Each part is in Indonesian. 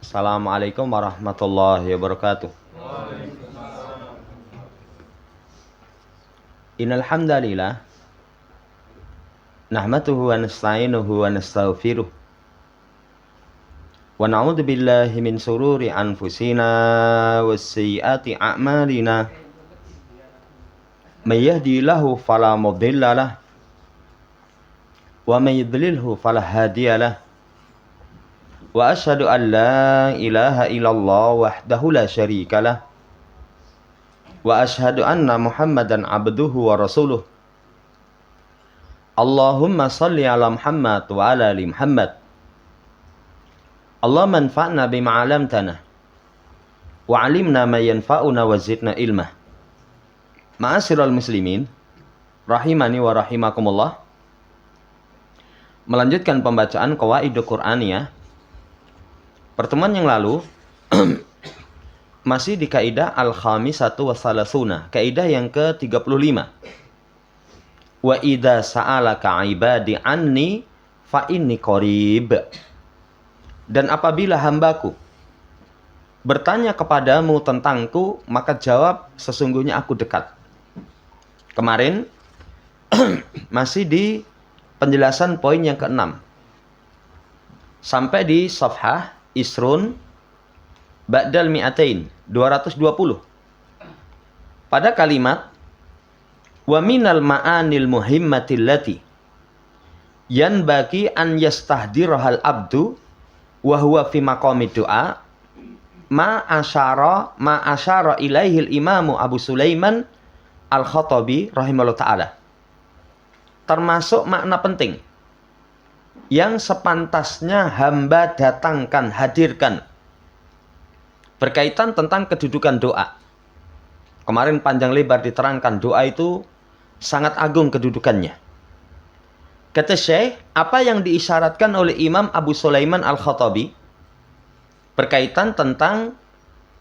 Assalamualaikum warahmatullahi wabarakatuh. Innal hamdalillah nahmaduhu wa nasta'inuhu wa nastaghfiruh wa na'udzu billahi min shururi anfusina wassayyiati a'malina. May yahdihillahu fala mudhillalah wa may yudlilhu fala hadiyalah. Wa asyhadu an la ilaha illallah wahdahu la syarikalah wa asyhadu anna Muhammadan abduhu wa rasuluh. Allahumma shalli ala Muhammad wa ala ali Muhammad. Allahumma anfa'na bima 'allamtana wa 'allimna ma yanfa'una wa zidna ilmah. Ma'asyiral muslimin rahimani wa rahimakumullah. Melanjutkan pembacaan Qawaidul Qur'aniyah. Pertemuan yang lalu masih di kaidah al-khamisatu wassalasuna, kaidah yang ke-35. Wa idza sa'alaka 'ibadi anni fa inni qarib. Dan apabila hambaku bertanya kepadamu tentangku, maka jawab sesungguhnya aku dekat. Kemarin masih di penjelasan poin yang ke-6. Sampai di safhah Isrun Ba'dal Mi'atain 220. Pada kalimat wa minal ma'anil muhimmatil lati yanbaghi an yastahdirahal abdu wa huwa fi maqamid du'a ma asyara ilaihil imamu Abu Sulaiman Al-Khattabi rahimahullah ta'ala. Termasuk makna penting yang sepantasnya hamba datangkan, hadirkan berkaitan tentang kedudukan doa. Kemarin panjang lebar diterangkan doa itu sangat agung kedudukannya. Kata Syekh, apa yang diisyaratkan oleh Imam Abu Sulaiman Al-Khattabi berkaitan tentang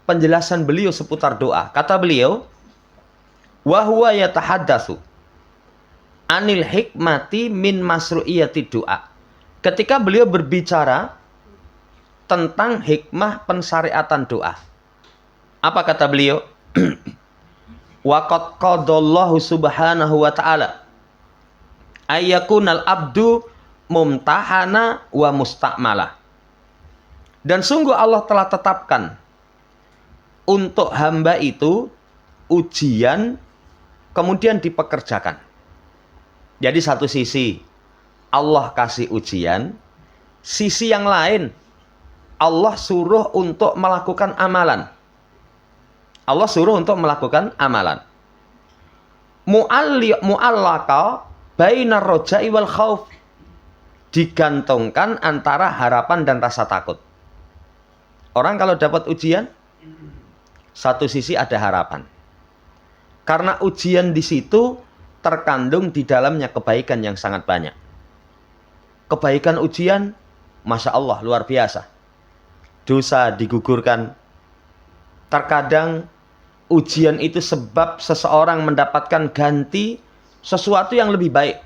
penjelasan beliau seputar doa. Kata beliau, wa huwa yatahaddatsu anil hikmati min masru'iyati doa. Ketika beliau berbicara tentang hikmah pensyariatan doa. Apa kata beliau? Wa qad qadallahu subhanahu wa ta'ala ayyakunal abdu mumtahana wa mustakmalah. Dan sungguh Allah telah tetapkan untuk hamba itu ujian kemudian dipekerjakan. Jadi satu sisi Allah kasih ujian, sisi yang lain Allah suruh untuk melakukan amalan. Allah suruh untuk melakukan amalan. Mu'allaka bainar roja'i wal khauf. Digantungkan antara harapan dan rasa takut. Orang kalau dapat ujian, satu sisi ada harapan. Karena ujian di situ terkandung di dalamnya kebaikan yang sangat banyak. Kebaikan ujian, Masya Allah, luar biasa. Dosa digugurkan. Terkadang ujian itu sebab seseorang mendapatkan ganti sesuatu yang lebih baik.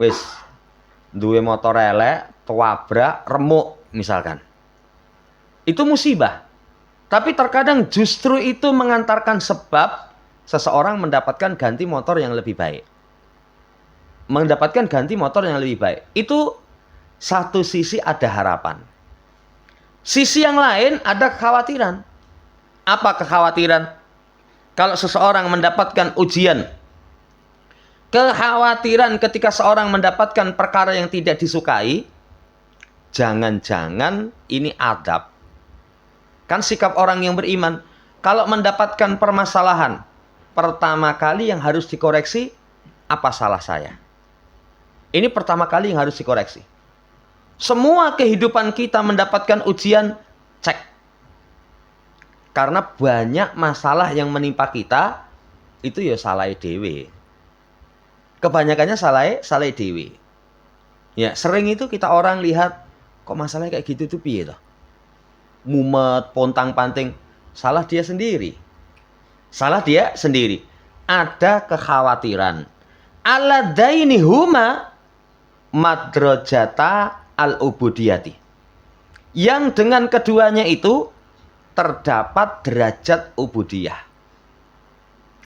Wis, duwe motor elek, tabrak, remuk misalkan. Itu musibah. Tapi terkadang justru itu mengantarkan sebab seseorang mendapatkan ganti motor yang lebih baik. Mendapatkan ganti motor yang lebih baik. Itu satu sisi ada harapan. Sisi yang lain ada kekhawatiran. Apa kekhawatiran? Kalau seseorang mendapatkan ujian, kekhawatiran ketika seorang mendapatkan perkara yang tidak disukai, jangan-jangan ini adab. Kan sikap orang yang beriman, kalau mendapatkan permasalahan, pertama kali yang harus dikoreksi, apa salah saya? Ini pertama kali yang harus dikoreksi. Semua kehidupan kita mendapatkan ujian, cek. Karena banyak masalah yang menimpa kita, itu ya salah dewe. Kebanyakannya salah dewe. Ya, sering itu kita orang lihat, kok masalahnya kayak gitu tuh piye toh? Mumet, pontang-panting, salah dia sendiri. Salah dia sendiri. Ada kekhawatiran. Alladaini huma madrajata al-ubudiyati. yang dengan keduanya itu terdapat derajat ubudiyah.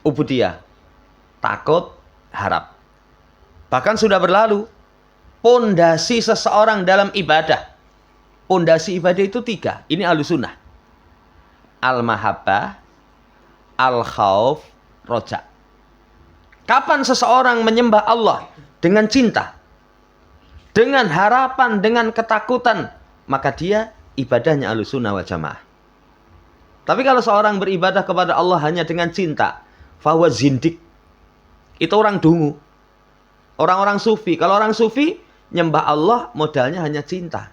Ubudiyah, takut, harap. Bahkan sudah berlalu, pondasi seseorang dalam ibadah. Pondasi ibadah itu 3. Ini Ahlussunnah. Al-mahabbah, al-khauf, roja. Kapan seseorang menyembah Allah dengan cinta, dengan harapan, dengan ketakutan, maka dia ibadahnya Ahlussunnah wal Jamaah. Tapi kalau seorang beribadah kepada Allah hanya dengan cinta, fahuwa zindik. Itu orang dungu. Orang-orang sufi. Kalau orang sufi nyembah Allah modalnya hanya cinta.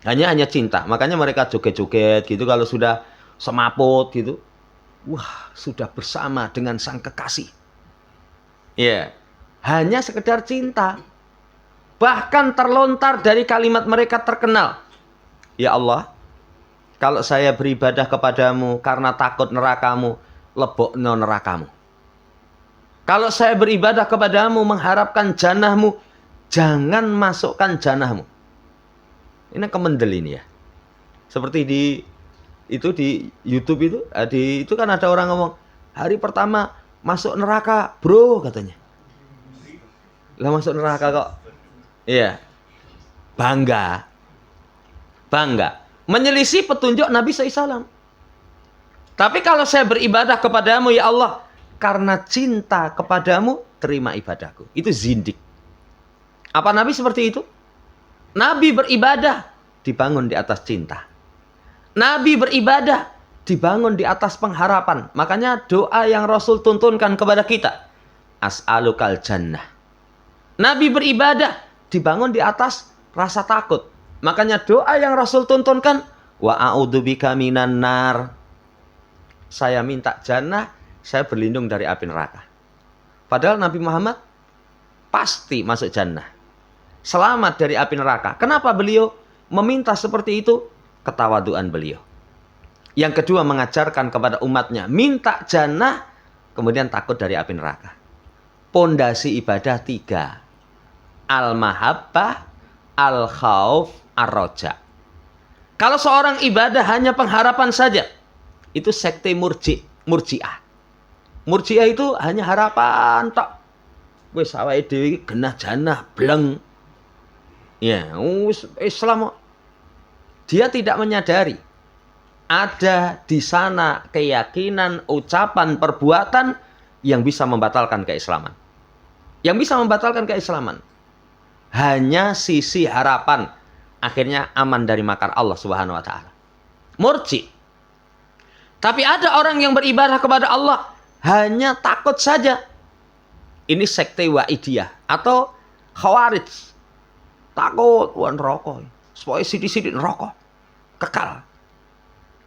Hanya cinta. Makanya mereka joget-joget gitu kalau sudah semaput gitu. Wah, sudah bersama dengan sang kekasih. Ya, hanya sekedar cinta. Bahkan terlontar dari kalimat mereka terkenal. Ya Allah, kalau saya beribadah kepadamu karena takut nerakamu, lebokno nerakamu. Kalau saya beribadah kepadamu mengharapkan jannahmu, jangan masukkan jannahmu. Ini kemendel ini ya. Seperti di YouTube itu kan ada orang ngomong, hari pertama masuk neraka, bro, katanya. Lah masuk neraka kok. Iya. Bangga. Menyelisih petunjuk Nabi SAW. Tapi kalau saya beribadah kepadamu ya Allah, karena cinta kepadamu, terima ibadahku. Itu zindik. Apa Nabi seperti itu? Nabi beribadah dibangun di atas cinta. Nabi beribadah dibangun di atas pengharapan. Makanya doa yang Rasul tuntunkan kepada kita, as'alukal jannah. Nabi beribadah dibangun di atas rasa takut. Makanya doa yang Rasul tuntunkan, wa a'udzubika minan nar. Saya minta jannah, saya berlindung dari api neraka. Padahal Nabi Muhammad pasti masuk jannah. Selamat dari api neraka. Kenapa beliau meminta seperti itu? Ketawaduan beliau. Yang kedua, mengajarkan kepada umatnya, minta jannah, kemudian takut dari api neraka. Pondasi ibadah 3. Al-mahabbah, al-khauf, ar-roja. Kalau seorang ibadah hanya pengharapan saja, itu sekte murji'ah. Murji'ah itu hanya harapan tok. Wis awake dhewe iki genah jannah bleng. Ya, Islam dia tidak menyadari ada di sana keyakinan, ucapan, perbuatan yang bisa membatalkan keislaman. Yang bisa membatalkan keislaman hanya sisi harapan, akhirnya aman dari makar Allah Subhanahu wa taala. Murji. Tapi ada orang yang beribadah kepada Allah hanya takut saja. Ini sekte Wa'idiyah atau Khawarij. Takut neraka. Supaya sidik-sidik neraka. Kekal.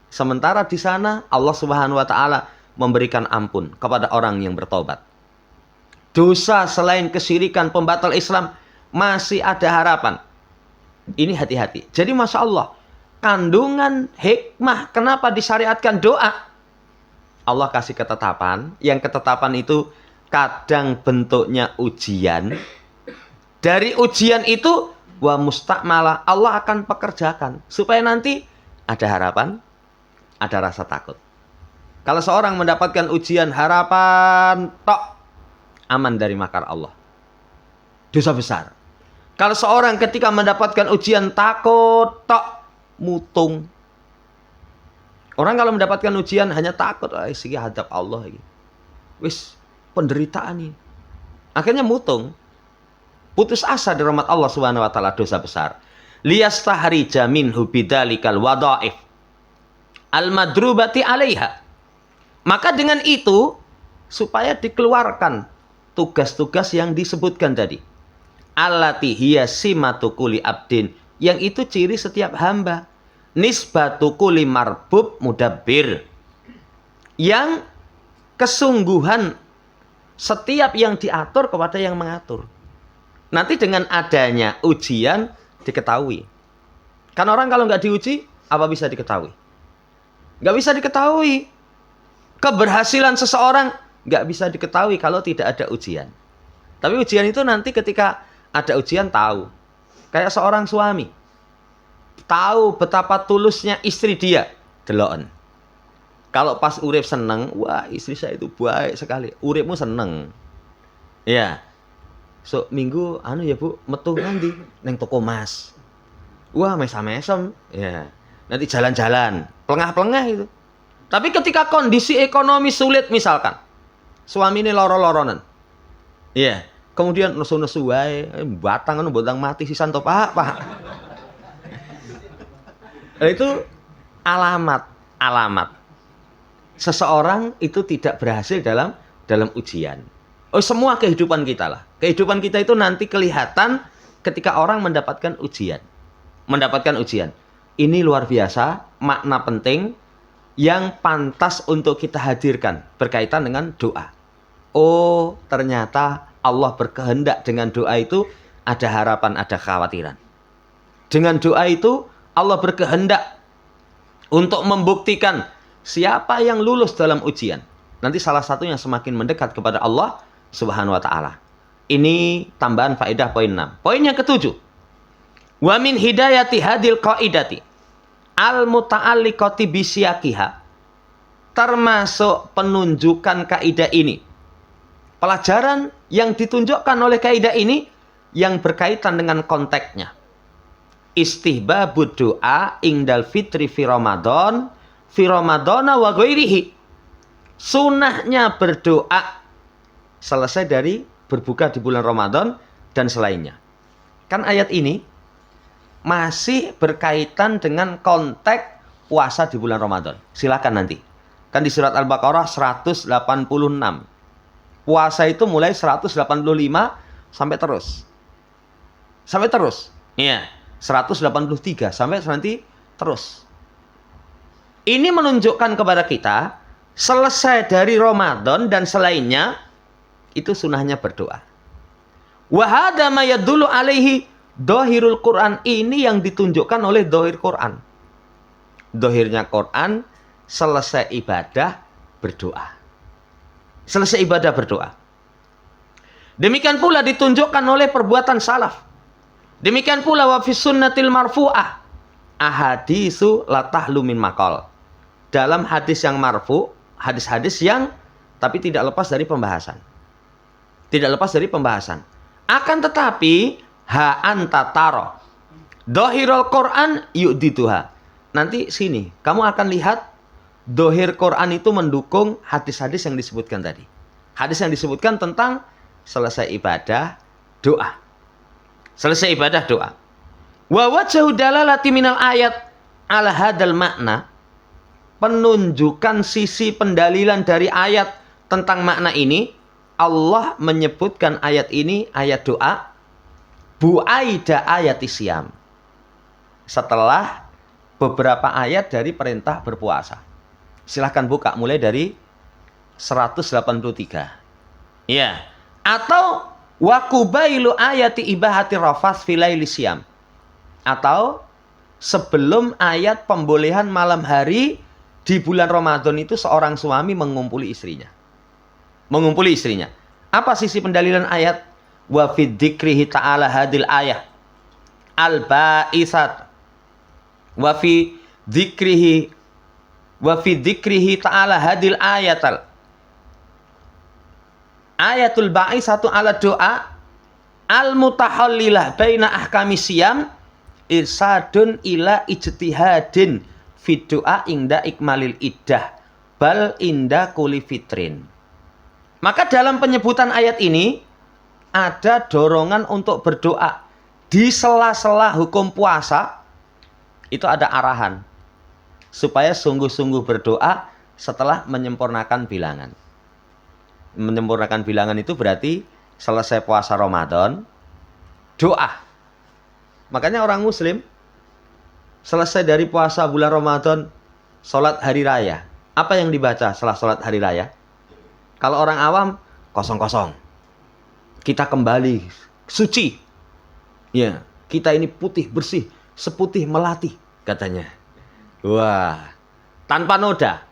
Sementara di sana Allah Subhanahu wa taala memberikan ampun kepada orang yang bertobat. Dosa selain kesyirikan pembatal Islam masih ada harapan. Ini hati-hati. Jadi Masya Allah, kandungan hikmah kenapa disyariatkan doa? Allah kasih ketetapan, yang ketetapan itu kadang bentuknya ujian. Dari ujian itu wa mustakmalah, Allah akan pekerjakan supaya nanti ada harapan, ada rasa takut. Kalau seorang mendapatkan ujian harapan tok, aman dari makar Allah. Dosa besar. Kalau seorang ketika mendapatkan ujian takut tok, mutung. Orang kalau mendapatkan ujian hanya takut, sih hadap Allah iki. Wis penderitaan ini. Akhirnya mutung. Putus asa dari rahmat Allah Subhanahu wa taala, dosa besar. Liyastahrija minhu bidzalikal wadhaif al-madrubati 'alaiha. Maka dengan itu supaya dikeluarkan tugas-tugas yang disebutkan tadi. Allati hiya simatu kulli abdin, yang itu ciri setiap hamba. Nisbatu kulli marbub mudabbir, yang kesungguhan setiap yang diatur kepada yang mengatur. Nanti dengan adanya ujian diketahui. Kan orang kalau nggak diuji, apa bisa diketahui? Nggak bisa diketahui. Keberhasilan seseorang nggak bisa diketahui kalau tidak ada ujian. Tapi ujian itu nanti ketika ada ujian tahu. Kayak seorang suami. tahu betapa tulusnya istri dia, deloken. Kalau pas urip seneng, wah istri saya itu baik sekali. Uripmu seneng. Ya. So minggu ya Bu, metu nanti neng toko Mas. Wah, mesam-mesem. Ya. Nanti jalan-jalan, pelengah-pelengah itu. Tapi ketika kondisi ekonomi sulit misalkan, suami ini loro-loronan. Iya. Kemudian nesu-nesu wae, batang anu botang mati sisan to, Pak. Itu alamat seseorang itu tidak berhasil dalam ujian. Oh, semua kehidupan kita lah. Kehidupan kita itu nanti kelihatan ketika orang mendapatkan ujian. Ini luar biasa, makna penting yang pantas untuk kita hadirkan berkaitan dengan doa. Oh, ternyata Allah berkehendak dengan doa itu ada harapan, ada kekhawatiran. Dengan doa itu Allah berkehendak untuk membuktikan siapa yang lulus dalam ujian. Nanti salah satu yang semakin mendekat kepada Allah Subhanahu wa ta'ala. Ini tambahan faedah poin 6. Poin yang ketujuh. Wa min hidayati hadil qaidati al-muta'alliqati bisyakiha. Termasuk penunjukan kaidah ini. Pelajaran yang ditunjukkan oleh kaidah ini yang berkaitan dengan konteksnya. Istihbabud doa ingdal fitri fi Ramadana wa ghairihi. Sunnahnya berdoa selesai dari berbuka di bulan Ramadan dan selainnya. Kan ayat ini masih berkaitan dengan konteks puasa di bulan Ramadan. Silakan nanti. Kan di surat Al-Baqarah 186. Puasa itu mulai 185 sampai terus. Sampai terus. Iya, 183 sampai nanti terus. Ini menunjukkan kepada kita selesai dari Ramadan dan selainnya itu sunnahnya berdoa. Wa hadza ma yadullu alaihi dhahirul Quran. Ini yang ditunjukkan oleh dhahir Quran. Dhahirnya Quran selesai ibadah berdoa. Selesai ibadah berdoa. Demikian pula ditunjukkan oleh perbuatan salaf. Demikian pula wa fi sunnatil marfu'ah ahadisu la tahlu min maqal. Dalam hadis yang marfu, hadis-hadis yang tapi tidak lepas dari pembahasan. Tidak lepas dari pembahasan. Akan tetapi ha anta taro dhahirul Quran yu'dituha. Nanti sini kamu akan lihat dhahir Quran itu mendukung hadis-hadis yang disebutkan tadi. Hadis yang disebutkan tentang selesai ibadah doa. Selesai ibadah doa. Wa wajhu dalalati minal ayat ala hadal makna. Penunjukan sisi pendalilan dari ayat tentang makna ini, Allah menyebutkan ayat ini ayat doa bu'aida ayati siyam. Setelah beberapa ayat dari perintah berpuasa. Silahkan buka mulai dari 183. Ya. Atau wakubailu ayati ibahati rafas filaili siyam. Atau sebelum ayat pembolehan malam hari di bulan Ramadan itu seorang suami mengumpuli istrinya. Mengumpuli istrinya. Apa sisi pendalilan ayat? Wa fi dzikrihi ta'ala hadil ayah al-ba'isat. Wa fi dzikrihi ta'ala hadil ayatul ba'isatu ala doa al-mutahallilah baina ahkami siyam irsadun ila ijtihadin fi doa inda ikmalil iddah bal inda kuli fitrin. Maka dalam penyebutan ayat ini ada dorongan untuk berdoa di sela-sela hukum puasa. Itu ada arahan supaya sungguh-sungguh berdoa setelah menyempurnakan bilangan. Menyempurnakan bilangan itu berarti selesai puasa Ramadan, doa. Makanya orang Muslim selesai dari puasa bulan Ramadan, sholat hari raya. Apa yang dibaca setelah sholat hari raya? Kalau orang awam, kosong-kosong. Kita kembali suci. Ya, kita ini putih bersih, seputih melati katanya. Wah, tanpa noda.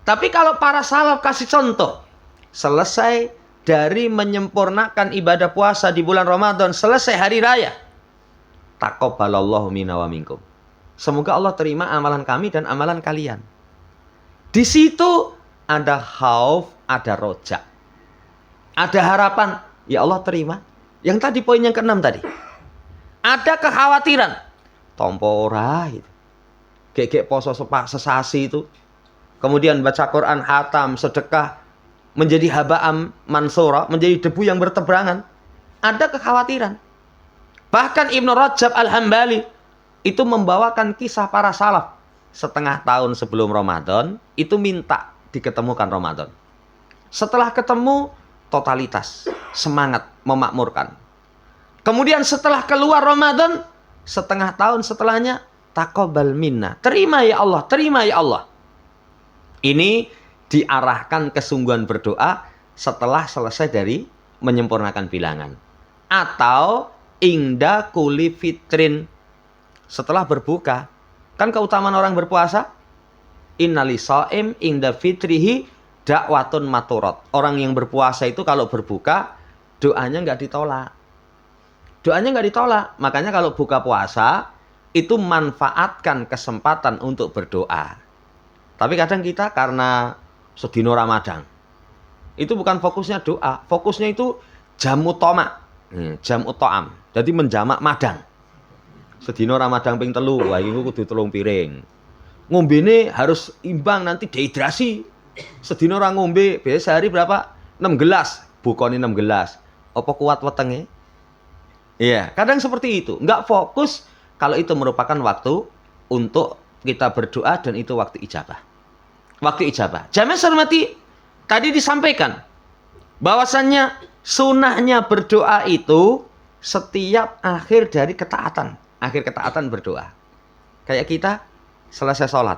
Tapi kalau para salaf kasih contoh, selesai dari menyempurnakan ibadah puasa di bulan Ramadan, selesai hari raya, taqabbalallahu minna wa minkum. Semoga Allah terima amalan kami dan amalan kalian. Di situ ada khauf, ada roja. Ada harapan, ya Allah terima. Yang tadi poin yang ke-6 tadi. Ada kekhawatiran. Tompo ora gitu. Gek poso sesasi itu. Kemudian baca Quran, hatam, sedekah, menjadi haba'am mansura, menjadi debu yang bertebarangan. Ada kekhawatiran. Bahkan Ibnu Rajab Al-Hambali itu membawakan kisah para salaf. Setengah tahun sebelum Ramadan, itu minta diketemukan Ramadan. Setelah ketemu, totalitas, semangat, memakmurkan. Kemudian setelah keluar Ramadan, setengah tahun setelahnya, taqabbal minna. Terima ya Allah, terima ya Allah. Ini diarahkan kesungguhan berdoa setelah selesai dari menyempurnakan bilangan. Atau ingda kuli fitrin, setelah berbuka. Kan keutamaan orang berpuasa, innali shaim ingda fitrihi dakwatun maturot. Orang yang berpuasa itu kalau berbuka, doanya nggak ditolak. Doanya nggak ditolak. Makanya kalau buka puasa, itu manfaatkan kesempatan untuk berdoa. Tapi kadang kita karena sedino Ramadan, itu bukan fokusnya doa. Fokusnya itu jamu toma, jamu to'am. Jadi menjamak madang. Sedino Ramadan ping 3, wah ini kudu 3 piring. Ngombene harus imbang, nanti dehidrasi. Sedino orang ngombe, biasa sehari berapa? 6 gelas. Bukoni 6 gelas. Apa kuat wetenge? Iya, kadang seperti itu. Nggak fokus kalau itu merupakan waktu untuk kita berdoa dan itu waktu ijabah. Waktu ijabah. Jamaah hormati, tadi disampaikan bahwasannya sunahnya berdoa itu setiap akhir dari ketaatan. Akhir ketaatan berdoa. Kayak kita selesai sholat.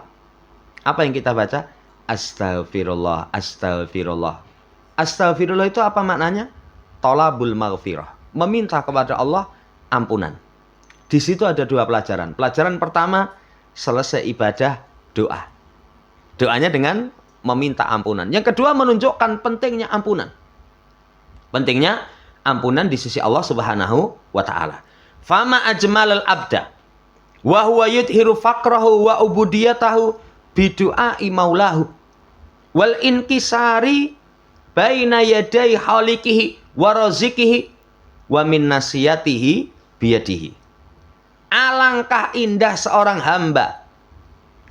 Apa yang kita baca? Astaghfirullah, astaghfirullah. Astaghfirullah itu apa maknanya? Tolabul maghfirah. Meminta kepada Allah ampunan. Di situ ada 2 pelajaran. Pelajaran pertama, selesai ibadah, doa. Doanya dengan meminta ampunan. Yang kedua, menunjukkan pentingnya ampunan. Pentingnya ampunan di sisi Allah Subhanahu wa ta'ala. Fama ajmalal abda wa huwa yudhiru faqrahu wa ubudiyatahu bidu'ai maulahu wal inkisari baina yadai khaliqihi wa raziqihi wa min nasiyatihi biyadihi. Alangkah indah seorang hamba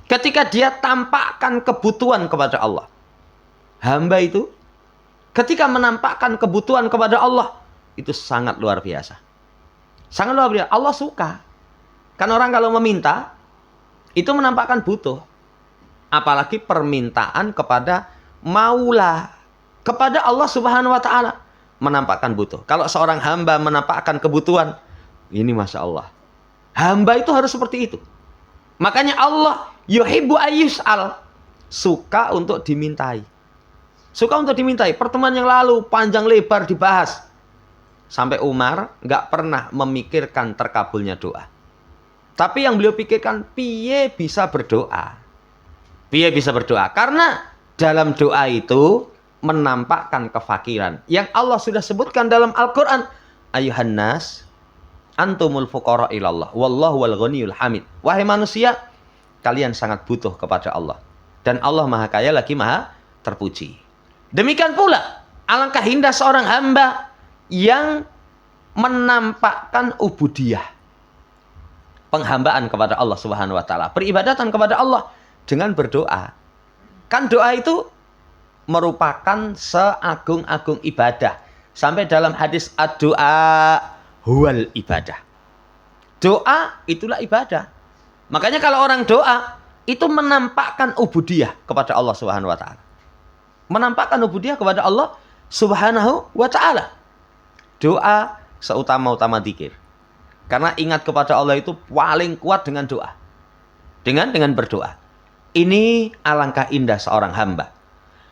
ketika dia tampakkan kebutuhan kepada Allah. Hamba itu ketika menampakkan kebutuhan kepada Allah, itu sangat luar biasa. Sangat luar biasa. Allah suka. Kan orang kalau meminta, itu menampakkan butuh. Apalagi permintaan kepada maula, kepada Allah Subhanahu wa ta'ala, menampakkan butuh. Kalau seorang hamba menampakkan kebutuhan, ini Masya Allah. Hamba itu harus seperti itu. Makanya Allah yuhibbu ayyus'al, suka untuk dimintai. Suka untuk dimintai. Pertemuan yang lalu panjang lebar dibahas. Sampai Umar nggak pernah memikirkan terkabulnya doa. Tapi yang beliau pikirkan, piye bisa berdoa. Piye bisa berdoa. Karena dalam doa itu menampakkan kefakiran. Yang Allah sudah sebutkan dalam Al-Quran. Ayuhan nas, antumul fuqara ilallah wallahu wal ghaniyul hamid. Wahai manusia, kalian sangat butuh kepada Allah dan Allah Maha Kaya lagi Maha terpuji. Demikian pula alangkah indah seorang hamba yang menampakkan ubudiyah, penghambaan kepada Allah Subhanahu wa taala, peribadatan kepada Allah dengan berdoa. Kan doa itu merupakan seagung-agung ibadah. Sampai dalam hadis ad-du'a huwal ibadah. Doa itulah ibadah. Makanya kalau orang doa itu menampakkan ubudiyah kepada Allah Subhanahu wa taala. Menampakkan ubudiyah kepada Allah Subhanahu wa taala. Doa seutama-utama zikir. Karena ingat kepada Allah itu paling kuat dengan doa. Dengan berdoa. Ini alangkah indah seorang hamba.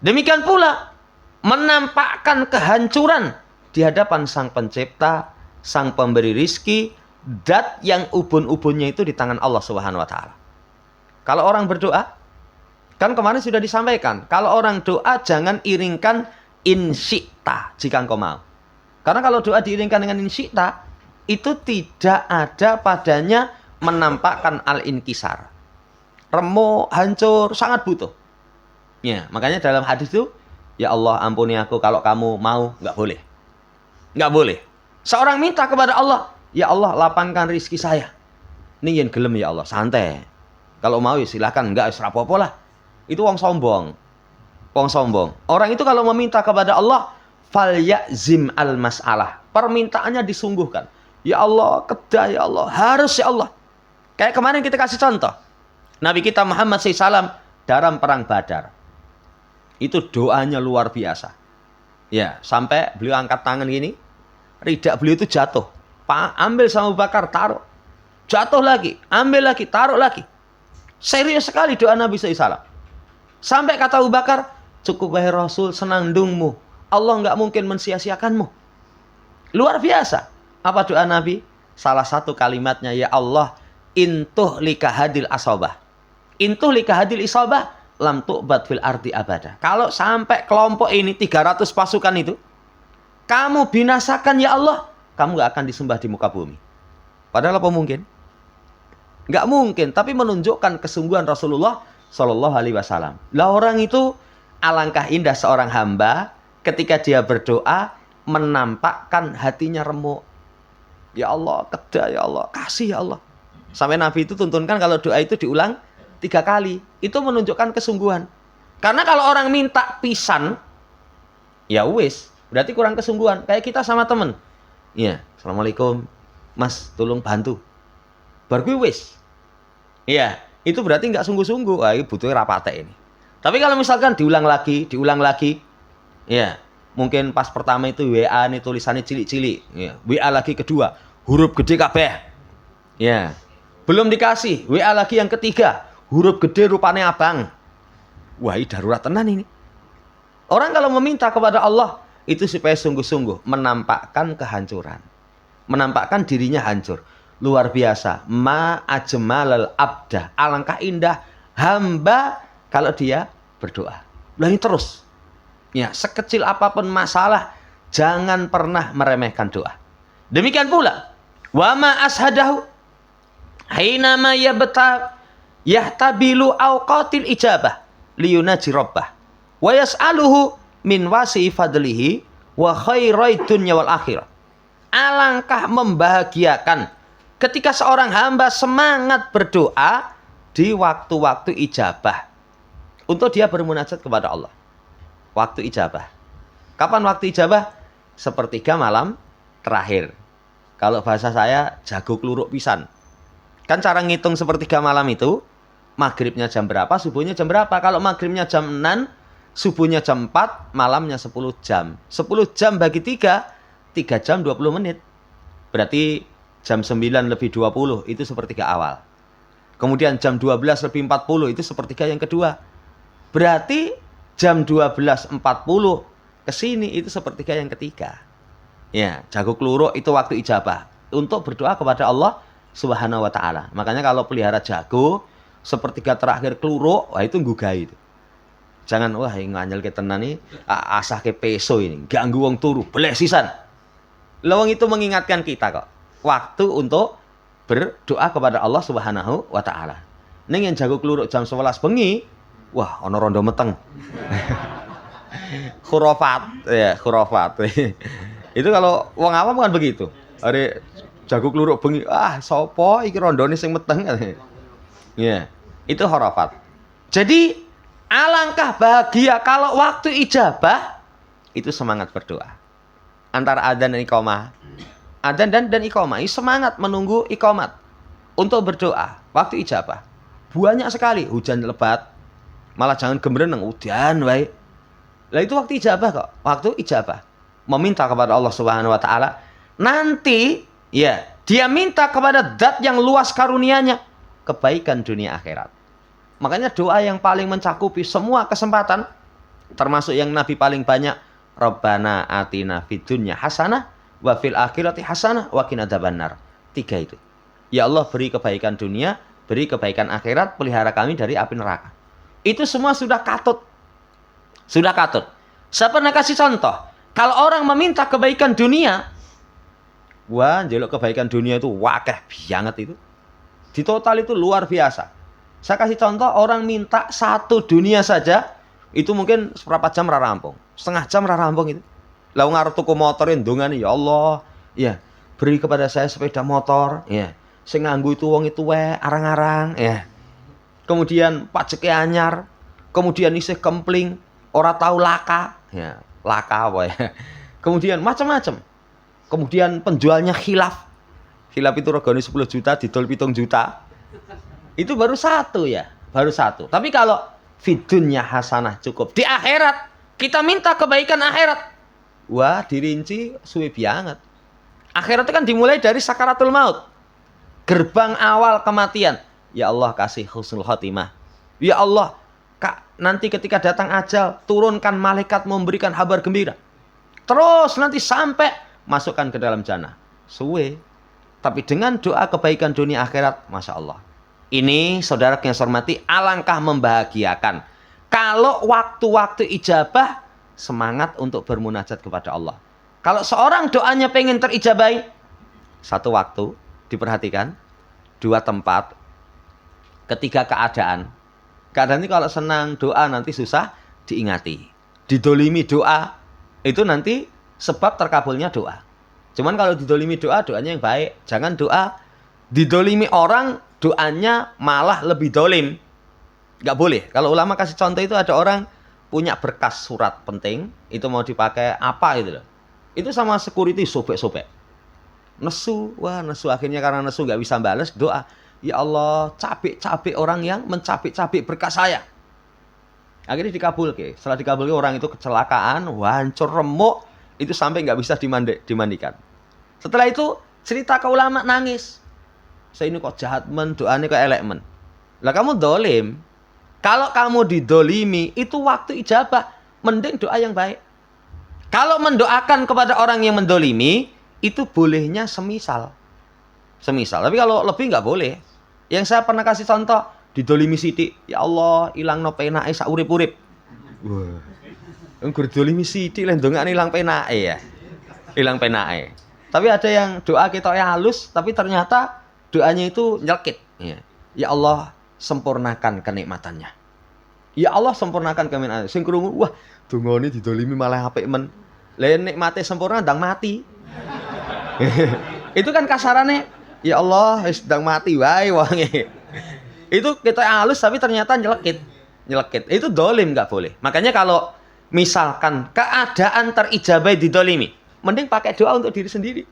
Demikian pula menampakkan kehancuran di hadapan Sang Pencipta, Sang Pemberi rizki, dat yang ubun-ubunnya itu di tangan Allah Subhanahu wa taala. Kalau orang berdoa, kan kemarin sudah disampaikan, kalau orang doa jangan iringkan insyikta jika engkau mau. Karena kalau doa diiringkan dengan insyikta, itu tidak ada padanya menampakkan al-inkisar. Remuk, hancur, sangat butuh. Ya, makanya dalam hadis itu, ya Allah ampuni aku kalau kamu mau, nggak boleh. Nggak boleh. Seorang minta kepada Allah, ya Allah lapangkan rizki saya. Ini yang gelem ya Allah, santai. Kalau mau ya silakan, nggak apa-apa lah. Itu wong sombong. Wong sombong. Orang itu kalau meminta kepada Allah, falyazim al-mas'alah. Permintaannya disungguhkan. Ya Allah, kedah ya Allah, harus ya Allah. Kayak kemarin kita kasih contoh. Nabi kita Muhammad SAW dalam perang Badar. Itu doanya luar biasa. Ya, sampai beliau angkat tangan gini, ridak beliau itu jatuh. Ambil sama Abu Bakar, taruh. Jatuh lagi, ambil lagi, taruh lagi. Serius sekali doa Nabi SAW. Sampai kata Abu Bakar, cukup wahai Rasul, senang dungmu. Allah nggak mungkin mensia-siakanmu. Luar biasa. Apa doa Nabi? Salah satu kalimatnya, ya Allah, intuh lika hadil asobah. Intuh lika hadil isobah, lam tu'bad fil ardi abada. Kalau sampai kelompok ini 300 pasukan itu, kamu binasakan ya Allah, kamu nggak akan disembah di muka bumi. Padahal apa mungkin? Nggak mungkin, tapi menunjukkan kesungguhan Rasulullah Shallallahu Alaihi Wasallam. Lah orang itu alangkah indah seorang hamba ketika dia berdoa menampakkan hatinya remuk. Ya Allah, kedah ya Allah, kasih ya Allah. Sampai Nabi itu tuntunkan kalau doa itu diulang 3 kali. Itu menunjukkan kesungguhan. Karena kalau orang minta pisan, ya wis, berarti kurang kesungguhan. Kayak kita sama temen. Iya, Assalamualaikum, Mas, tolong bantu. Baru wis. Iya, itu berarti nggak sungguh-sungguh. Wah, ini butuh rapate ini. Tapi kalau misalkan diulang lagi, ya, mungkin pas pertama itu WA nih tulisannya cilik-cilik, ya. WA lagi kedua, huruf gede kabeh. Ya. Belum dikasih, WA lagi yang ketiga, huruf gede rupanya abang. Wah, ini darurat tenan ini. Orang kalau meminta kepada Allah itu supaya sungguh-sungguh menampakkan kehancuran. Menampakkan dirinya hancur. Luar biasa. Ma ajmalal abda. Alangkah indah hamba kalau dia berdoa. Ulangi terus. Ya, sekecil apapun masalah, jangan pernah meremehkan doa. Demikian pula, wa ma ashadahu hina ma yahtabilu awqatil ijabah liyunaji rabbah wa yas'aluhu min wasi fadlihi wa khairai dunya wal akhirah. Alangkah membahagiakan ketika seorang hamba semangat berdoa di waktu-waktu ijabah untuk dia bermunajat kepada Allah. Waktu ijabah. Kapan waktu ijabah? Sepertiga malam terakhir. Kalau bahasa saya, jago kluruk pisan. Kan cara ngitung sepertiga malam itu, maghribnya jam berapa, subuhnya jam berapa. Kalau maghribnya jam 6, subuhnya jam 4, malamnya 10 jam. 10 jam bagi 3, 3 jam 20 menit. Berarti jam 9 lebih 20, itu sepertiga awal. Kemudian jam 12 lebih 40, itu sepertiga yang kedua. Berarti jam 12.40 ke sini itu sepertiga yang ketiga. Ya, jago kluruk itu waktu ijabah untuk berdoa kepada Allah Subhanahu wa taala. Makanya kalau pelihara jago sepertiga terakhir kluruk, wah itu nggugai itu. Jangan wah nganyel ke tenan iki asah ke peso ini, ganggu wong turu, belek sisan. Lawang itu mengingatkan kita kok. Waktu untuk berdoa kepada Allah Subhanahu wa taala. Ning yang jago kluruk jam 11 bengi, wah ono rondo meteng. Khurafat, ya khurafat. Itu kalau wong awam kan begitu. Are jago kluruk bengi, sapa iki rondone sing meteng. Ya, itu khurafat. Jadi alangkah bahagia kalau waktu ijabah itu semangat berdoa. Antara adzan dan iqamah. Adzan dan iqamah, semangat menunggu iqamat untuk berdoa waktu ijabah. Banyak sekali hujan lebat. Malah jangan gemreneng udan wae. Lah itu waktu ijabah kok. Waktu ijabah. Meminta kepada Allah Subhanahu wa taala. Nanti ya, dia minta kepada zat yang luas karunia-Nya kebaikan dunia akhirat. Makanya doa yang paling mencakupi semua kesempatan termasuk yang Nabi paling banyak, Rabbana atina fid dunya hasanah wa fil akhirati hasanah wa qina adzabannar. 3 itu. Ya Allah, beri kebaikan dunia, beri kebaikan akhirat, pelihara kami dari api neraka. Itu semua sudah katut. Sudah katut. Saya pernah kasih contoh. Kalau orang meminta kebaikan dunia, wah, njeluk kebaikan dunia itu wakeh banget itu. Di total itu luar biasa. Saya kasih contoh, orang minta satu dunia saja, itu mungkin seberapa jam rampung. Setengah jam rampung itu. Lalu ngarep tuku motorin dongane, ya Allah, ya beri kepada saya sepeda motor, ya. Sing nganggo itu wong itu arang-arang, ya. Kemudian pajeke anyar, kemudian isih kempling, ora tahu laka, ya. Laka apa ya. Kemudian macam-macam. Kemudian penjualnya khilaf. Khilaf itu regane 10 juta, didol 7 juta. Itu baru satu ya, baru satu. Tapi kalau fidunya hasanah cukup. Di akhirat, kita minta kebaikan akhirat. Wah, dirinci suwe banget. Akhirat itu kan dimulai dari sakaratul maut. Gerbang awal kematian. Ya Allah, kasih husnul khotimah. Ya Allah, nanti ketika datang ajal, turunkan malaikat memberikan kabar gembira. Terus nanti sampai masukkan ke dalam jannah. Suwe. Tapi dengan doa kebaikan dunia akhirat, Masya Allah. Ini saudara yang saya hormati, alangkah membahagiakan. Kalau waktu-waktu ijabah, semangat untuk bermunajat kepada Allah. Kalau seorang doanya pengen terijabahi, satu waktu, diperhatikan, dua tempat, ketiga keadaan. Keadaan ini kalau senang doa nanti susah diingati. Didolimi doa, itu nanti sebab terkabulnya doa. Cuman kalau didolimi doa, doanya yang baik. Jangan doa didolimi orang, doanya malah lebih dolim. Nggak boleh. Kalau ulama kasih contoh itu, ada orang punya berkas surat penting, itu mau dipakai apa itu loh. Itu sama security sobek-sobek. Nesu, wah nesu. Akhirnya karena nesu nggak bisa balas, doa. Ya Allah, cabik-cabik orang yang mencabik-cabik berkas saya. Akhirnya dikabulke. Setelah dikabulke, orang itu kecelakaan, hancur remuk, itu sampai nggak bisa dimandikan. Setelah itu cerita ke ulama, nangis. Saya ini kok jahat men, doanya kok elek men. Lah kamu dolim. Kalau kamu didolimi, itu waktu ijabah. Mending doa yang baik. Kalau mendoakan kepada orang yang mendolimi, itu bolehnya semisal. Semisal. Tapi kalau lebih nggak boleh. Yang saya pernah kasih contoh, didolimi sidik. Ya Allah, ilang no penake sak urip-urip. Wah. Nggur dolimi sidik lan ndongakne ilang penake ya. Ilang penake. Tapi ada yang doa kita halus, tapi ternyata doanya itu nyelkit. Ya Allah, sempurnakan kenikmatannya. Ya Allah, sempurnakan kenikmatannya. Sing krungu, wah, dongane didolimi malah apik men. Lah nikmate sempurna ndang mati. Itu kan kasarannya, ya Allah, sedang mati wae wonge. Itu kita halus tapi ternyata nyelekit. Nyelekit. Itu dolim, nggak boleh. Makanya kalau misalkan keadaan terijabai didolimi, mending pakai doa untuk diri sendiri.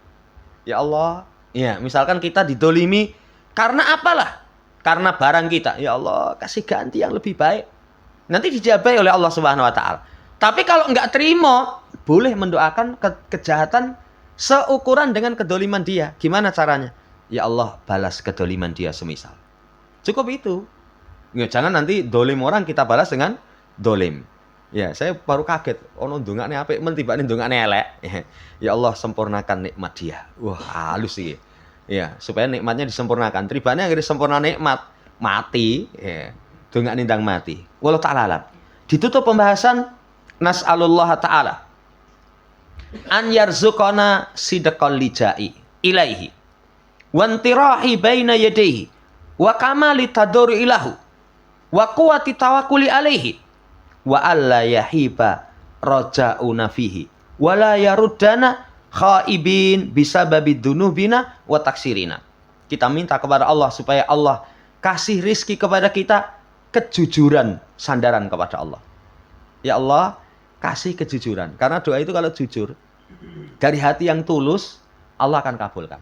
Ya Allah, ya misalkan kita didolimi karena apalah? Karena barang kita. Ya Allah, kasih ganti yang lebih baik. Nanti dijabai oleh Allah Subhanahu wa taala. Tapi kalau nggak terima, boleh mendoakan kejahatan seukuran dengan kedoliman dia. Gimana caranya? Ya Allah, balas kedoliman dia semisal. Cukup itu. Ya, jangan nanti dolim orang kita balas dengan dolim. Ya, saya baru kaget. Ono ndongakne apik men tibane ndongakne elek. Ya Allah, sempurnakan nikmat dia. Wah, halus sih. Ya, supaya nikmatnya disempurnakan. Tribane akhirnya sempurna nikmat, mati, ya. Ndongakne ndang mati. Wallahu ta'ala alam. Ditutup pembahasan nas'alullah ta'ala an yarzuqana sidqal lijai ilaihi wantirahi baina yadayhi wa kamali tadori ilahu wa quwati tawakkuli alaihi wa alla yahiba raja'una fihi wa la yaruddana khaibin bisababi dunubina wa taksirina. Kita minta kepada Allah supaya Allah kasih rizki kepada kita kejujuran, sandaran kepada Allah. Ya Allah, kasih kejujuran. Karena doa itu kalau jujur, dari hati yang tulus, Allah akan kabulkan.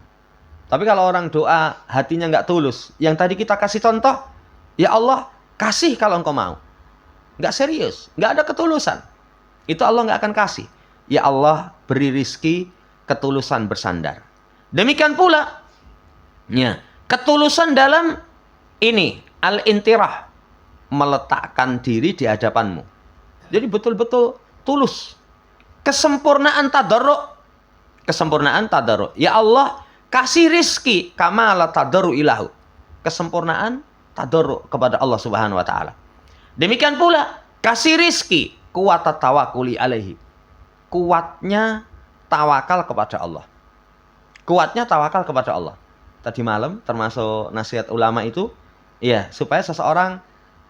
Tapi kalau orang doa, hatinya nggak tulus, yang tadi kita kasih contoh, ya Allah, kasih kalau engkau mau. Nggak serius, nggak ada ketulusan. Itu Allah nggak akan kasih. Ya Allah, beri rizki, ketulusan bersandar. Demikian pula, ya, ketulusan dalam ini, al-intirah, meletakkan diri di hadapanmu. Jadi betul-betul tulus. Kesempurnaan tadarruk. Kesempurnaan tadarruk. Ya Allah, kasih rizki kamala tadarruk ilahu. Kesempurnaan tadarruk kepada Allah Subhanahu wa taala. Demikian pula kasih rizki kuat tawakuli alaihi. Kuatnya tawakal kepada Allah. Kuatnya tawakal kepada Allah. tadi malam, termasuk nasihat ulama itu, ya supaya seseorang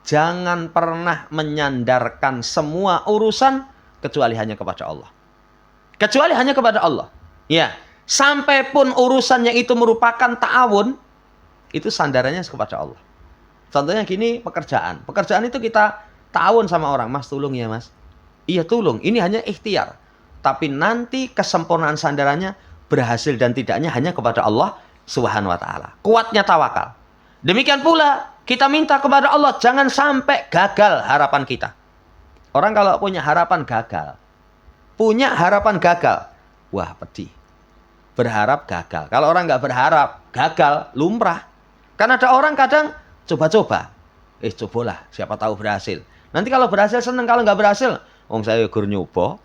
jangan pernah menyandarkan semua urusan kecuali hanya kepada Allah. Kecuali hanya kepada Allah. Ya, sampai pun urusannya itu merupakan ta'awun, itu sandarannya kepada Allah. Contohnya gini, pekerjaan. Pekerjaan itu kita ta'awun sama orang, Mas tolong ya Mas. Iya tolong, ini hanya ikhtiar. Tapi nanti kesempurnaan sandarannya berhasil dan tidaknya hanya kepada Allah Subhanahu wa taala. Kuatnya tawakal. Demikian pula kita minta kepada Allah jangan sampai gagal harapan kita. Orang kalau punya harapan gagal, wah pedih. Berharap gagal. Kalau orang nggak berharap gagal, lumrah. Karena ada orang kadang coba-coba. Cobalah, siapa tahu berhasil. Nanti kalau berhasil seneng, kalau nggak berhasil, saya gur nyoba.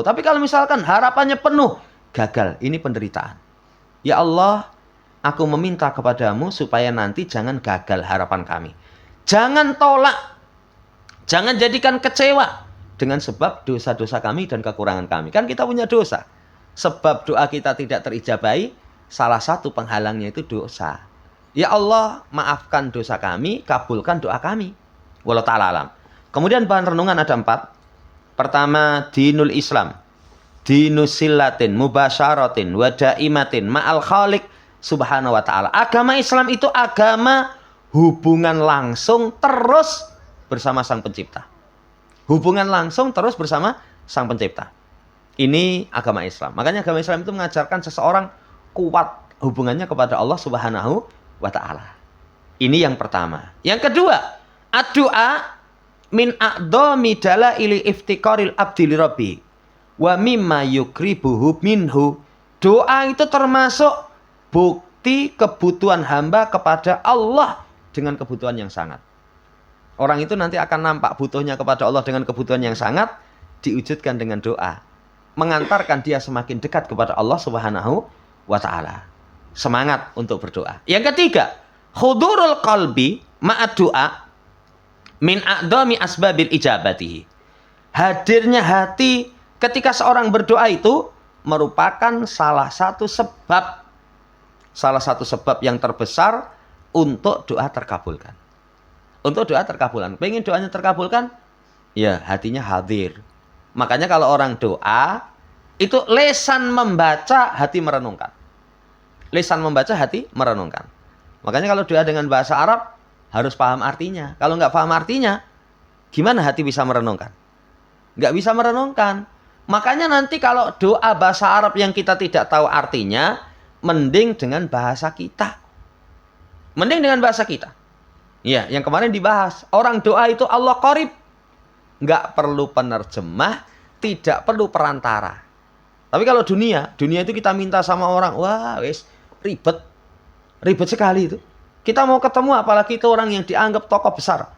Tapi kalau misalkan harapannya penuh, gagal, ini penderitaan. Ya Allah, aku meminta kepadamu supaya nanti jangan gagal harapan kami. Jangan tolak. Jangan jadikan kecewa dengan sebab dosa-dosa kami dan kekurangan kami. Kan kita punya dosa. Sebab doa kita tidak terijabahi, salah satu penghalangnya itu dosa. Ya Allah, maafkan dosa kami, kabulkan doa kami. Wallahu ta'ala alam. Kemudian bahan renungan ada 4. Pertama, dinul Islam. Dinus sillatin, mubasyaratin, wadaimatin, ma'al khaliq subhanahu wa ta'ala. Agama Islam itu agama hubungan langsung terus bersama Sang Pencipta. Hubungan langsung terus bersama Sang Pencipta. Ini agama Islam. Makanya agama Islam itu mengajarkan seseorang kuat hubungannya kepada Allah Subhanahu wa ta'ala. Ini yang pertama. Yang kedua, ad-du'a min a'dhami dalaili iftiqaril abdi li rabbi wa mimma yukribuhu minhu. Doa itu termasuk bukti kebutuhan hamba kepada Allah dengan kebutuhan yang sangat. Orang itu nanti akan nampak butuhnya kepada Allah dengan kebutuhan yang sangat, diwujudkan dengan doa. Mengantarkan dia semakin dekat kepada Allah Subhanahu wa ta'ala. Semangat untuk berdoa. Yang ketiga, hudurul qalbi ma'ad du'a min a'dhami asbabil ijabatihi. Hadirnya hati ketika seorang berdoa itu merupakan salah satu sebab yang terbesar untuk doa terkabulkan. Untuk doa terkabulkan. Pengen doanya terkabulkan? Ya, hatinya hadir. Makanya kalau orang doa, itu lesan membaca, hati merenungkan. Lesan membaca, hati merenungkan. Makanya kalau doa dengan bahasa Arab, harus paham artinya. Kalau nggak paham artinya, gimana hati bisa merenungkan? Nggak bisa merenungkan. Makanya nanti kalau doa bahasa Arab yang kita tidak tahu artinya, mending dengan bahasa kita. Mending dengan bahasa kita. Ya, yang kemarin dibahas. Orang doa itu Allah qarib. Nggak perlu penerjemah, tidak perlu perantara. Tapi kalau dunia itu kita minta sama orang, wah wis ribet. Ribet sekali itu. Kita mau ketemu apalagi itu orang yang dianggap tokoh besar.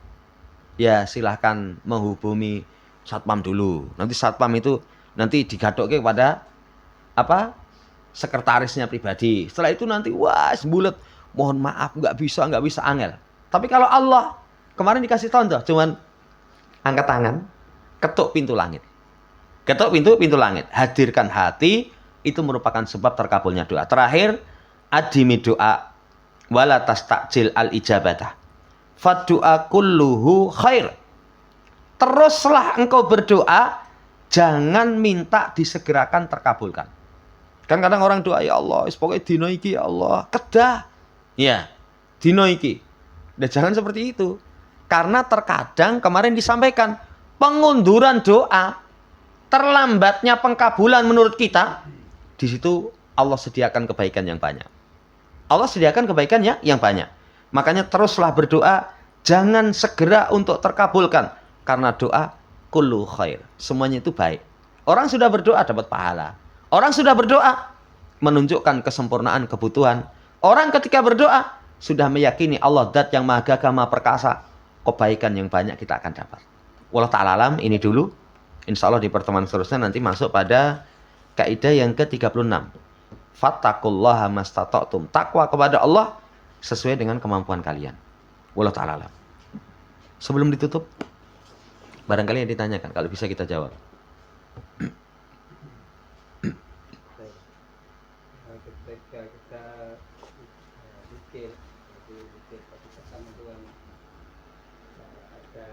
Ya silahkan menghubungi satpam dulu. Nanti satpam itu nanti digadokke kepada sekretarisnya pribadi. Setelah itu nanti wah bulet. Mohon maaf nggak bisa angel. Tapi kalau Allah kemarin dikasih contoh, cuman angkat tangan, ketuk pintu langit. Ketuk pintu langit. Hadirkan hati, itu merupakan sebab terkabulnya doa. Terakhir, adimi doa wala tastajil al ijabatah. Faddu'a kulluhu khair. Teruslah engkau berdoa, jangan minta disegerakan terkabulkan. Kan kadang orang doa, ya Allah, pokoknya dino iki ya Allah, kedah. Ya, dino iki. Dan jangan seperti itu. Karena terkadang kemarin disampaikan pengunduran doa, terlambatnya pengkabulan menurut kita, di situ Allah sediakan kebaikan yang banyak. Allah sediakan kebaikannya yang banyak. Makanya teruslah berdoa, jangan segera untuk terkabulkan. Karena doa kullu khair. Semuanya itu baik. Orang sudah berdoa dapat pahala. Orang sudah berdoa menunjukkan kesempurnaan kebutuhan. Orang ketika berdoa sudah meyakini Allah zat yang maha gagah, maha perkasa. Kebaikan yang banyak kita akan dapat. Wallahu ta'ala alam, ini dulu. Insya Allah di pertemuan seterusnya nanti masuk pada kaidah yang ke-36. Fattaqullaha mastata'tum. Takwa kepada Allah sesuai dengan kemampuan kalian. Wallahu ta'ala alam. Sebelum ditutup, barangkali yang ditanyakan, kalau bisa kita jawab. Ketika kita zikir. Jadi zikir pasti sama Tuhan. Ada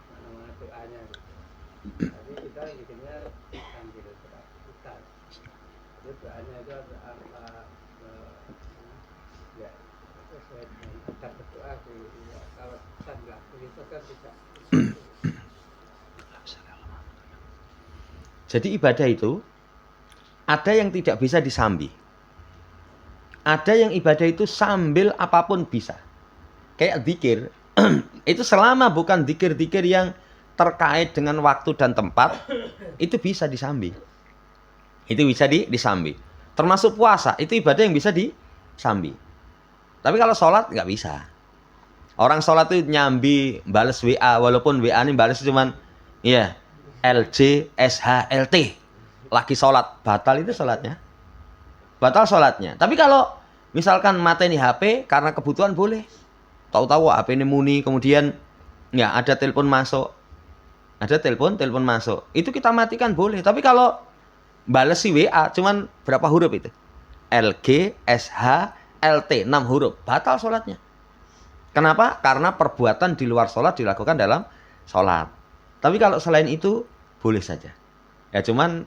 mana-mana doanya gitu. Tapi kita bikinnya sambil kita. Jadi doanya itu ada apa ya sesuai dengan adab berdoa ya, kalau kita dilakukan itu kan tidak. Jadi ibadah itu ada yang tidak bisa disambi. Ada yang ibadah itu sambil apapun bisa. Kayak zikir. Itu selama bukan zikir-zikir yang terkait dengan waktu dan tempat, itu bisa disambi. Itu bisa disambi. Termasuk puasa, itu ibadah yang bisa disambi. Tapi kalau sholat nggak bisa. Orang sholat itu nyambi, bales WA, walaupun WA ini bales cuman ya LJ, SH, LT. Lagi sholat, batal itu sholatnya. Batal sholatnya. Tapi kalau misalkan mateni HP karena kebutuhan boleh. Tahu-tahu HP ini muni, kemudian ya ada telepon masuk. Ada telepon masuk. Itu kita matikan boleh. Tapi kalau bales si WA cuman berapa huruf itu? LG, SH, LT, 6 huruf. Batal sholatnya. Kenapa? Karena perbuatan di luar sholat dilakukan dalam sholat. Tapi kalau selain itu, boleh saja. Ya cuman,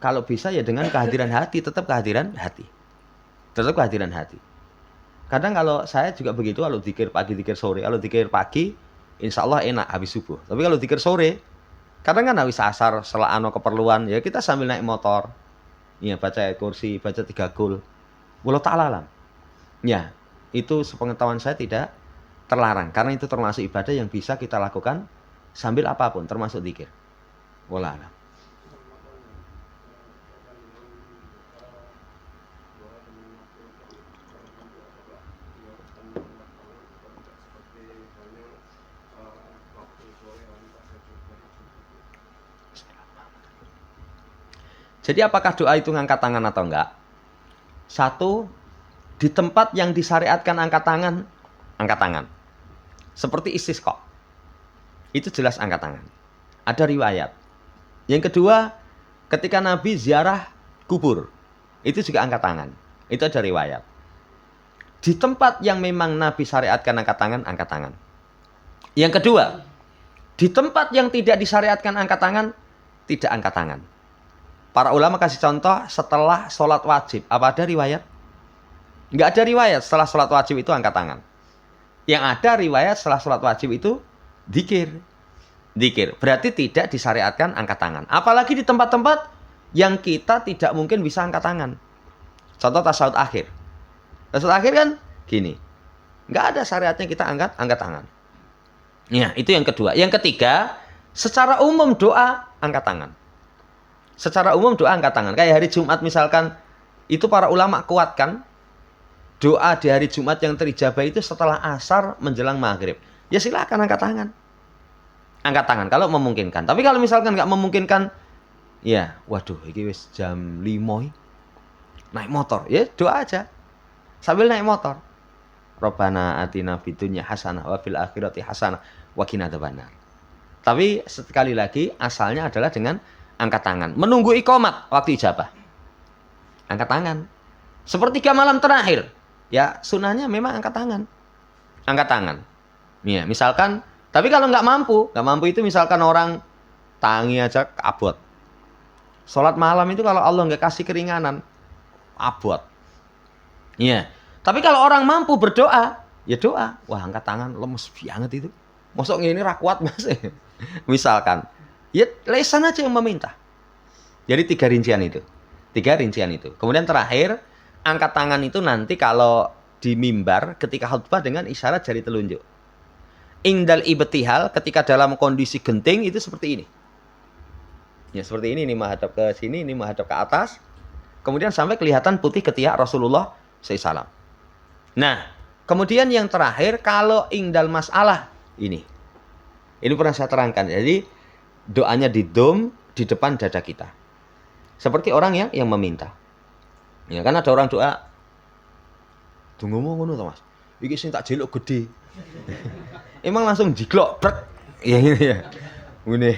kalau bisa ya dengan kehadiran hati, tetap kehadiran hati. Tetap kehadiran hati. Kadang kalau saya juga begitu, kalau zikir pagi, zikir sore. Kalau zikir pagi, insya Allah enak habis subuh. Tapi kalau zikir sore, kadang kan habis asar, setelah keperluan, ya kita sambil naik motor. Ya baca kursi, baca 3 gol. Wallahu ta'ala alam. Ya, itu sepengetahuan saya tidak terlarang. Karena itu termasuk ibadah yang bisa kita lakukan sambil apapun, termasuk zikir. Wallahu a'lam. Jadi apakah doa itu ngangkat tangan atau enggak? Satu, di tempat yang disyariatkan angkat tangan. Seperti istisqa. Itu jelas angkat tangan. Ada riwayat. Yang kedua, ketika Nabi ziarah kubur, itu juga angkat tangan. Itu ada riwayat. Di tempat yang memang Nabi syariatkan angkat tangan. Yang kedua, di tempat yang tidak disyariatkan angkat tangan, tidak angkat tangan. Para ulama kasih contoh setelah sholat wajib. Apa ada riwayat? Nggak ada riwayat setelah sholat wajib itu angkat tangan. Yang ada riwayat setelah sholat wajib itu dzikir. Berarti tidak disyariatkan angkat tangan. Apalagi di tempat-tempat yang kita tidak mungkin bisa angkat tangan. Contoh tasawuf akhir. Tasawuf akhir kan gini. Nggak ada syariatnya kita angkat tangan. Ya, itu yang kedua. Yang ketiga, secara umum doa angkat tangan. Secara umum doa angkat tangan. Kayak hari Jumat misalkan, itu para ulama kuatkan doa di hari Jumat yang terijabah itu setelah asar menjelang maghrib. Ya silakan angkat tangan. Angkat tangan kalau memungkinkan. Tapi kalau misalkan nggak memungkinkan, ya waduh ini wis jam 5 naik motor. Ya doa aja sambil naik motor. Rabbana atina fid dunya hasanah wa fil akhirati hasanah wa qina adzabannar. Tapi sekali lagi asalnya adalah dengan angkat tangan. Menunggu iqamat waktu ijabah. Angkat tangan. Sepertiga malam terakhir. Ya sunahnya memang angkat tangan. Angkat tangan. Ya, misalkan. Tapi kalau nggak mampu itu misalkan orang tangi aja abot. Sholat malam itu kalau Allah nggak kasih keringanan, abot. Ya. Tapi kalau orang mampu berdoa, ya doa. Wah angkat tangan lemes banget itu. Mosok ini rakuat mas. Misalkan. Ya lesan aja yang meminta. Jadi 3 rincian itu. Kemudian terakhir, angkat tangan itu nanti kalau di mimbar ketika khutbah dengan isyarat jari telunjuk. Ingdal ibtihal ketika dalam kondisi genting itu seperti ini. Ya seperti ini menghadap ke sini, ini menghadap ke atas. Kemudian sampai kelihatan putih ketiak Rasulullah SAW. Nah, kemudian yang terakhir kalau ingdal masalah ini. Ini pernah saya terangkan. Jadi doanya di dom di depan dada kita. Seperti orang yang meminta. Ya kan ada orang doa. Tunggu ngono to Mas. Iki sing tak jeluk gede. Emang langsung jiglok brek. Ya ini ya. Ngene.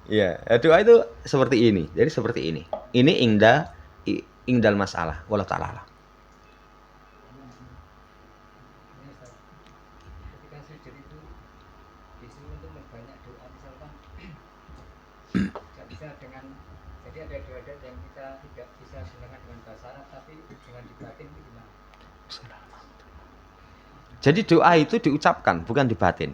Ya, doa itu seperti ini. Jadi seperti ini. Ini ingdal masalah. Wallahu ta'ala. Dengan dibatin itu gimana? Jadi doa itu diucapkan, bukan dibatin.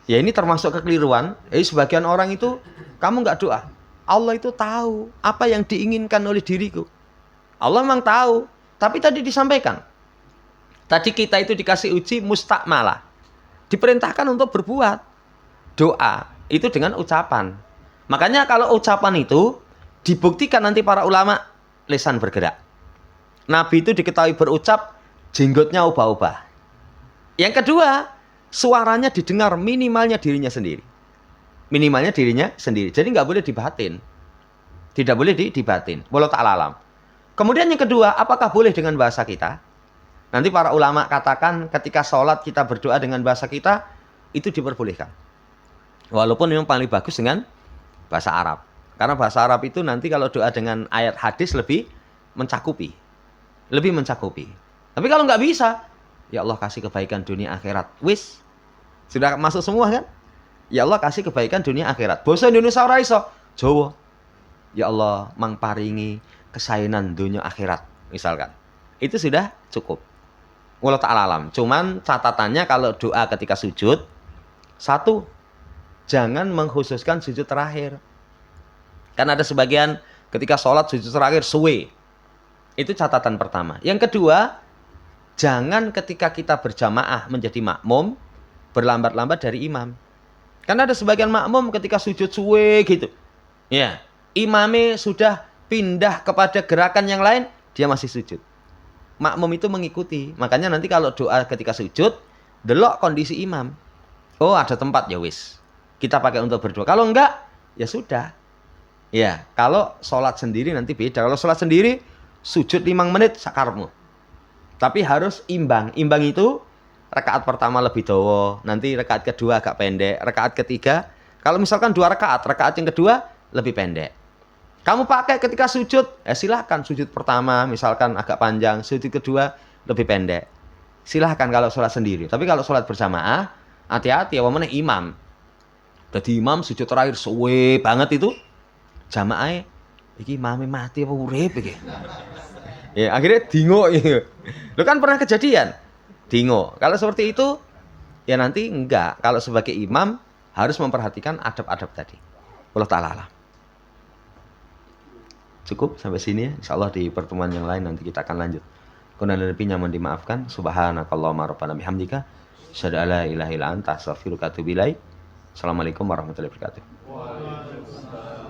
Ya ini termasuk kekeliruan. Sebagian orang itu, kamu nggak doa. Allah itu tahu apa yang diinginkan oleh diriku. Allah memang tahu. Tapi tadi disampaikan. Tadi kita itu dikasih uji mustakmalah. Diperintahkan untuk berbuat. Doa itu dengan ucapan. Makanya kalau ucapan itu dibuktikan nanti para ulama, lisan bergerak. Nabi itu diketahui berucap, jenggotnya ubah-ubah. Yang kedua, suaranya didengar minimalnya dirinya sendiri. Minimalnya dirinya sendiri. Jadi nggak boleh dibatin. Tidak boleh dibatin. Wallahu ta'ala alam. Kemudian yang kedua, apakah boleh dengan bahasa kita? Nanti para ulama katakan ketika sholat kita berdoa dengan bahasa kita, itu diperbolehkan. Walaupun memang paling bagus dengan bahasa Arab. Karena bahasa Arab itu nanti kalau doa dengan ayat hadis lebih mencakupi. Lebih mencakupi. Tapi kalau nggak bisa, ya Allah kasih kebaikan dunia akhirat. Wis, sudah masuk semua kan? Ya Allah kasih kebaikan dunia akhirat. Basa Indonesia ora iso, Jawa. Ya Allah mangparingi kesainan dunia akhirat, misalkan. Itu sudah cukup. Wallahu ta'ala alam. Cuman catatannya kalau doa ketika sujud, satu, jangan mengkhususkan sujud terakhir. Kan ada sebagian ketika sholat sujud terakhir suwe. Itu catatan pertama. Yang kedua, jangan ketika kita berjamaah menjadi makmum, berlambat-lambat dari imam. Karena ada sebagian makmum ketika sujud suwe gitu. Ya, imamnya sudah pindah kepada gerakan yang lain, dia masih sujud. Makmum itu mengikuti. Makanya nanti kalau doa ketika sujud, delok kondisi imam. Oh, ada tempat ya wis. Kita pakai untuk berdoa. Kalau enggak, ya sudah. Ya, kalau sholat sendiri nanti beda. Kalau sholat sendiri, sujud 5 menit sakarmu. Tapi harus imbang. Imbang itu rakaat pertama lebih dawa, nanti rakaat kedua agak pendek, rakaat ketiga, kalau misalkan 2 rakaat, rakaat yang kedua lebih pendek. Kamu pakai ketika sujud, silahkan sujud pertama misalkan agak panjang, sujud kedua lebih pendek. Silahkan kalau sholat sendiri. Tapi kalau sholat berjamaah, hati-hati ya, wamane imam. Jadi imam sujud terakhir suwe banget itu, jamaah iki imame mati apa urip iki. Ya, akhirnya dingo ya. Lo kan pernah kejadian? Dingo. Kalau seperti itu, ya nanti enggak. Kalau sebagai imam, harus memperhatikan adab-adab tadi. Allah ta'ala alam. Cukup sampai sini ya. Insyaallah di pertemuan yang lain nanti kita akan lanjut. Kurang dan lebihnya mohon dimaafkan. Subhanakallahumma rabbana bihamdika. Asyhadu an la ilaha illa anta astaghfiruka wa atubu ilaik. Assalamualaikum warahmatullahi wabarakatuh.